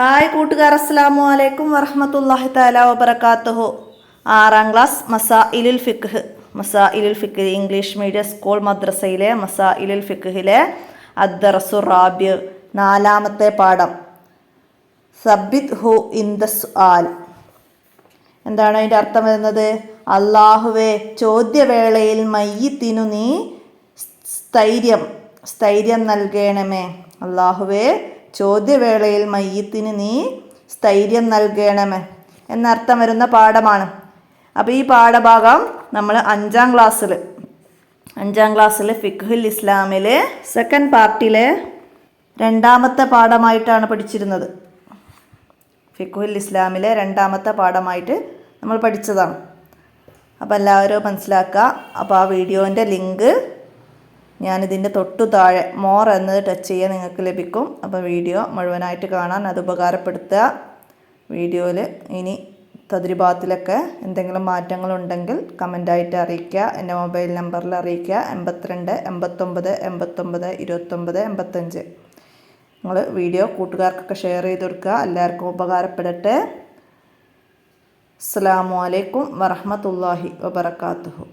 Hi കൂട്ടുകാർ, അസ്സലാമു അലൈക്കും വറഹ്മത്തുള്ളാഹി തആല വബറകാതുഹു. 6ാം class മസാഇലുൽ ഫിഖ് English medium school മദ്രസയിലെ മസാഇലുൽ ഫിഖിലെ അദ്ദർസു rabi 4ാമത്തെ പാഠം സബ്ബിത് ഹു ഇന്ദ സുആൽ. എന്താണ് അതിൻ്റെ അർത്ഥം വരുന്നത്? അല്ലാഹുവേ, ചോദ്യവേളയിൽ മയ്യിത്തിനു നീ സ്ഥൈര്യം നൽകണമേ. അല്ലാഹുവേ, ചോദ്യവേളയിൽ മയ്യിത്തിന് നീ സ്ഥൈര്യം നൽകണമേ എന്നർത്ഥം വരുന്ന പാഠമാണ്. അപ്പോൾ ഈ പാഠഭാഗം നമ്മൾ 5ാം ക്ലാസ്സിൽ ഫിഖ്ഹുൽ ഇസ്ലാമിൽ സെക്കൻഡ് പാർട്ടിലെ 2ാമത്തെ പാഠമായിട്ടാണ് പഠിച്ചിരുന്നത്. ഫിഖ്ഹുൽ ഇസ്ലാമിലെ 2ാമത്തെ പാഠമായിട്ട് നമ്മൾ പഠിച്ചതാണ്. അപ്പോൾ എല്ലാവരും മനസ്സിലാക്കുക. അപ്പോൾ ആ വീഡിയോൻ്റെ ലിങ്ക് ഞാനിതിൻ്റെ തൊട്ടു താഴെ മോർ എന്നത് ടച്ച് ചെയ്യാൻ നിങ്ങൾക്ക് ലഭിക്കും. അപ്പോൾ വീഡിയോ മുഴുവനായിട്ട് കാണാൻ അത് ഉപകാരപ്പെടുത്തുക. വീഡിയോയിൽ ഇനി തദ്രിബാത്തിലൊക്കെ എന്തെങ്കിലും മാറ്റങ്ങളുണ്ടെങ്കിൽ കമൻ്റായിട്ട് അറിയിക്കുക. എൻ്റെ മൊബൈൽ നമ്പറിൽ അറിയിക്കുക. 82 89 89 29 85. നിങ്ങൾ വീഡിയോ കൂട്ടുകാർക്കൊക്കെ ഷെയർ ചെയ്ത് കൊടുക്കുക. എല്ലാവർക്കും ഉപകാരപ്പെടട്ടെ. അസ്സലാമു അലൈക്കും വറഹ്മത്തുള്ളാഹി വബറകാതുഹു.